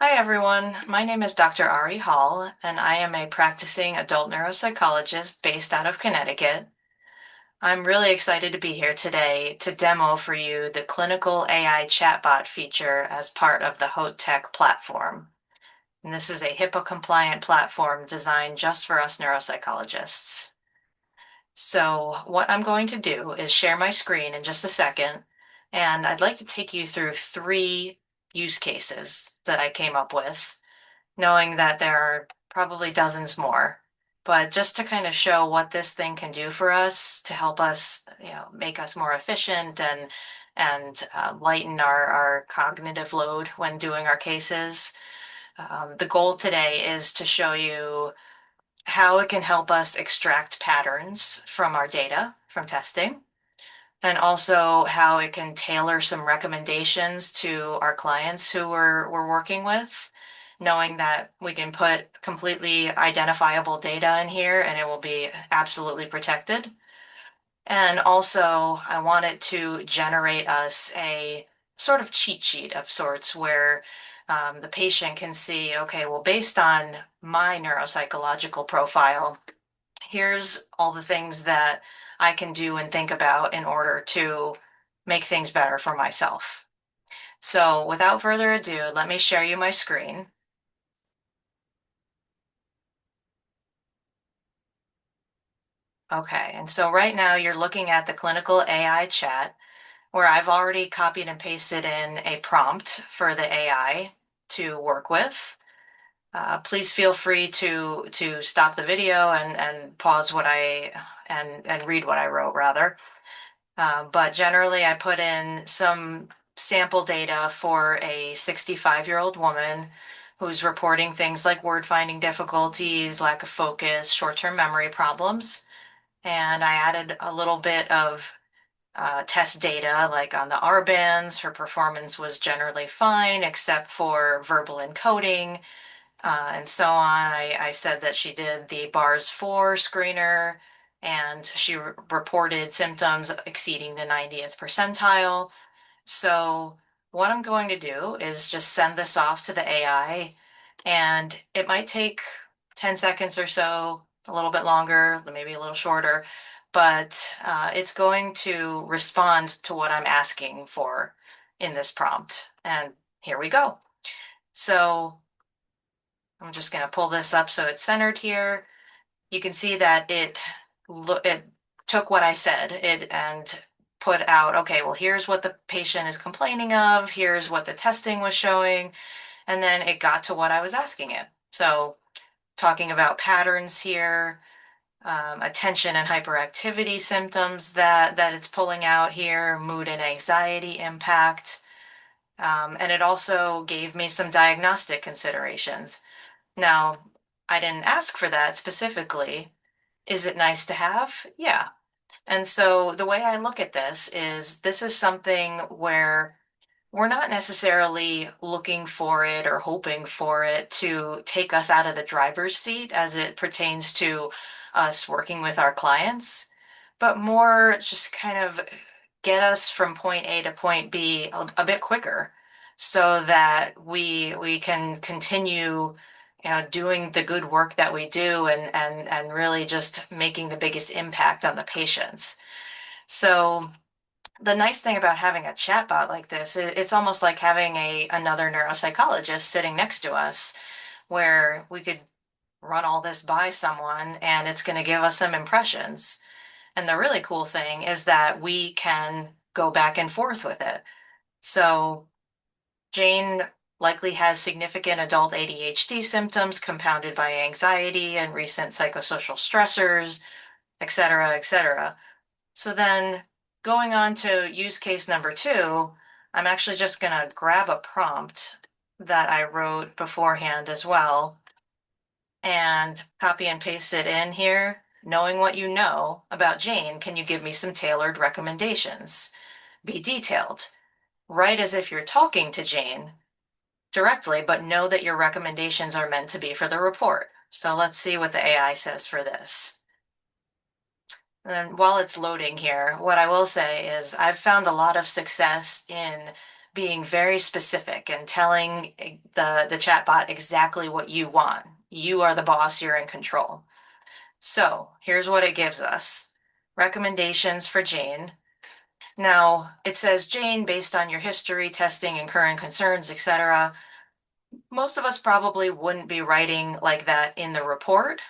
Hi, everyone. My name is Dr. Ari Hall, and I am a practicing adult neuropsychologist based out of Connecticut. I'm really excited to be here today to demo for you the clinical AI chatbot feature as part of the HoTech platform. And this is a HIPAA-compliant platform designed just for us neuropsychologists. So what I'm going to do is share my screen in just a second, and I'd like to take you through three use cases that I came up with, knowing that there are probably dozens more. But just to kind of show what this thing can do for us to help us, make us more efficient and lighten our cognitive load when doing our cases. The goal today is to show you how it can help us extract patterns from our data from testing, and also how it can tailor some recommendations to our clients who we're working with, knowing that we can put completely identifiable data in here and it will be absolutely protected. And also, I want it to generate us a sort of cheat sheet of sorts where the patient can see, okay, well, based on my neuropsychological profile, here's all the things that I can do and think about in order to make things better for myself. So without further ado, let me share you my screen. Okay, and so right now you're looking at the clinical AI chat where I've already copied and pasted in a prompt for the AI to work with. Please feel free to stop the video and pause what I and read what I wrote rather. But generally, I put in some sample data for a 65-year-old woman who's reporting things like word finding difficulties, lack of focus, short-term memory problems. And I added a little bit of test data, like on the R bands, her performance was generally fine except for verbal encoding, and so on. I said that she did the bars 4 screener and she reported symptoms exceeding the 90th percentile. So what I'm going to do is just send this off to the AI, and it might take 10 seconds or so, a little bit longer, maybe a little shorter, but it's going to respond to what I'm asking for in this prompt. And here we go. So I'm just going to pull this up so it's centered here. You can see that it took what I said and put out, okay, well, here's what the patient is complaining of, here's what the testing was showing, and then it got to what I was asking it. So talking about patterns here, attention and hyperactivity symptoms that it's pulling out here, mood and anxiety impact, and it also gave me some diagnostic considerations. Now, I didn't ask for that specifically. Is it nice to have? Yeah. And so the way I look at this is something where we're not necessarily looking for it or hoping for it to take us out of the driver's seat as it pertains to us working with our clients, but more just kind of get us from point A to point B a bit quicker so that we can continue, doing the good work that we do and really just making the biggest impact on the patients. So the nice thing about having a chatbot like this, it's almost like having another neuropsychologist sitting next to us, where we could run all this by someone and it's going to give us some impressions. And the really cool thing is that we can go back and forth with it. So Jane likely has significant adult ADHD symptoms compounded by anxiety and recent psychosocial stressors, et cetera, et cetera. So then going on to use case number 2, I'm actually just going to grab a prompt that I wrote beforehand as well and copy and paste it in here. Knowing what you know about Jane, can you give me some tailored recommendations? Be detailed. Write as if you're talking to Jane directly, but know that your recommendations are meant to be for the report. So let's see what the AI says for this. And then while it's loading here, what I will say is I've found a lot of success in being very specific and telling the chatbot exactly what you want. You are the boss, you're in control. So here's what it gives us. Recommendations for Jane. Now, it says, Jane, based on your history, testing, and current concerns, etc. Most of us probably wouldn't be writing like that in the report,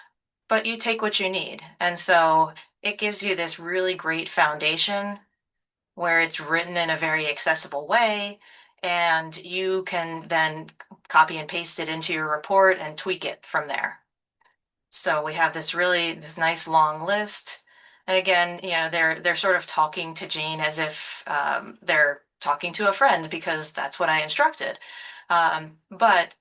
but you take what you need. And so it gives you this really great foundation where it's written in a very accessible way, and you can then copy and paste it into your report and tweak it from there. So we have this nice long list. And again, they're sort of talking to Jane as if they're talking to a friend because that's what I instructed. But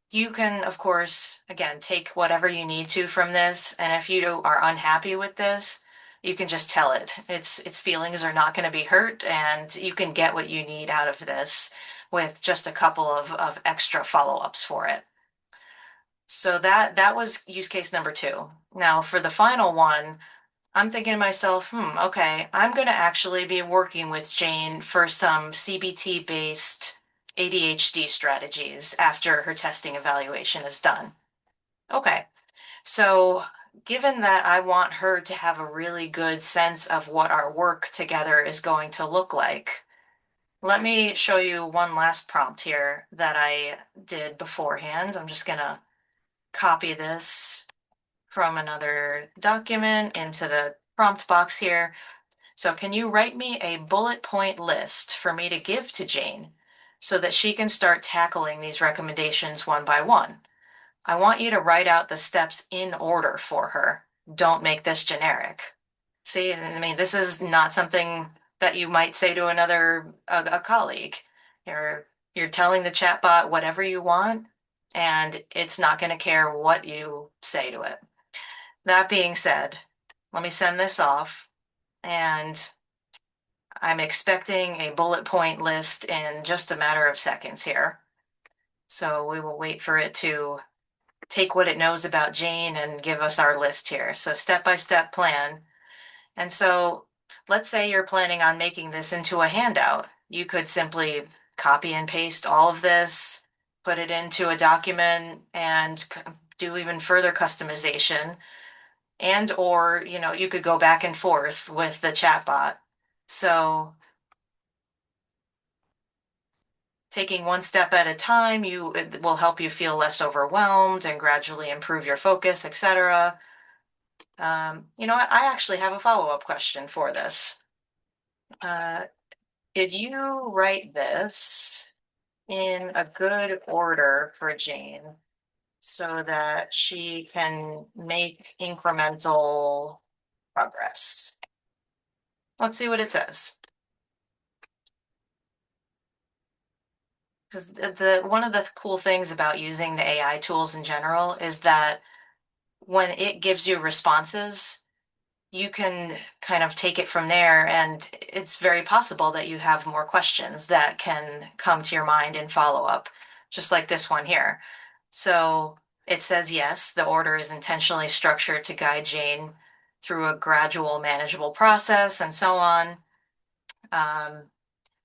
you can, of course, again, take whatever you need to from this. And if you are unhappy with this, you can just tell it. Its feelings are not going to be hurt, and you can get what you need out of this with just a couple of extra follow-ups for it. So that was use case number 2. Now for the final one, I'm thinking to myself, okay, I'm going to actually be working with Jane for some CBT-based ADHD strategies after her testing evaluation is done. Okay, so given that I want her to have a really good sense of what our work together is going to look like, let me show you one last prompt here that I did beforehand. I'm just going to copy this from another document into the prompt box here. So can you write me a bullet point list for me to give to Jane so that she can start tackling these recommendations one by one? I want you to write out the steps in order for her. Don't make this generic. See, I mean, this is not something that you might say to a colleague. You're telling the chatbot whatever you want, and it's not going to care what you say to it. That being said, let me send this off, and I'm expecting a bullet point list in just a matter of seconds here. So we will wait for it to take what it knows about Jane and give us our list here. So step-by-step plan. And so let's say you're planning on making this into a handout. You could simply copy and paste all of this, put it into a document, and do even further customization. And or, you could go back and forth with the chatbot. So taking one step at a time, it will help you feel less overwhelmed and gradually improve your focus, etc. I actually have a follow-up question for this. Did you write this in a good order for Jane so that she can make incremental progress? Let's see what it says. Because one of the cool things about using the AI tools in general is that when it gives you responses, you can kind of take it from there, and it's very possible that you have more questions that can come to your mind in follow-up, just like this one here. So it says, yes, the order is intentionally structured to guide Jane through a gradual, manageable process, and so on.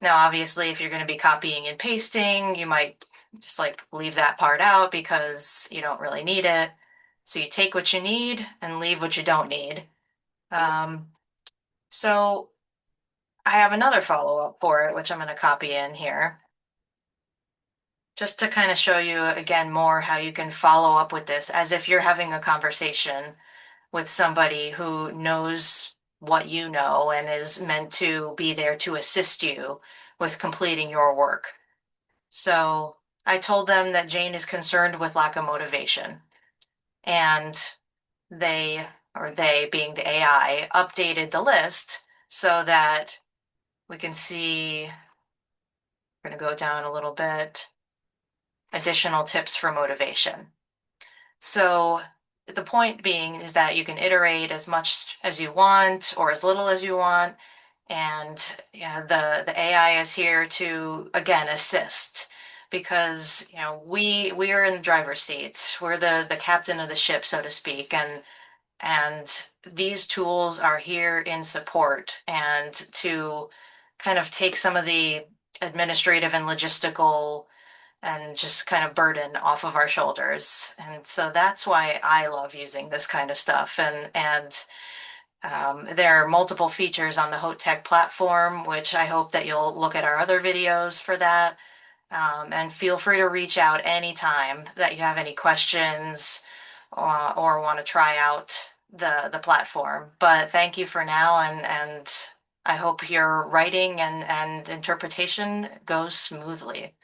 Now, obviously, if you're going to be copying and pasting, you might just like leave that part out because you don't really need it. So you take what you need and leave what you don't need. So I have another follow-up for it, which I'm going to copy in here, just to kind of show you again more how you can follow up with this as if you're having a conversation with somebody who knows what you know and is meant to be there to assist you with completing your work. So I told them that Jane is concerned with lack of motivation, and they being the AI, updated the list so that we can see, we're going to go down a little bit, additional tips for motivation. So the point being is that you can iterate as much as you want or as little as you want. And yeah, the AI is here to, again, assist because, we are in the driver's seat. We're the captain of the ship, so to speak. And these tools are here in support and to kind of take some of the administrative and logistical and just kind of burden off of our shoulders. And so that's why I love using this kind of stuff. And there are multiple features on the Haute Tech platform, which I hope that you'll look at our other videos for that. And feel free to reach out anytime that you have any questions or want to try out the platform. But thank you for now, and I hope your writing and interpretation goes smoothly.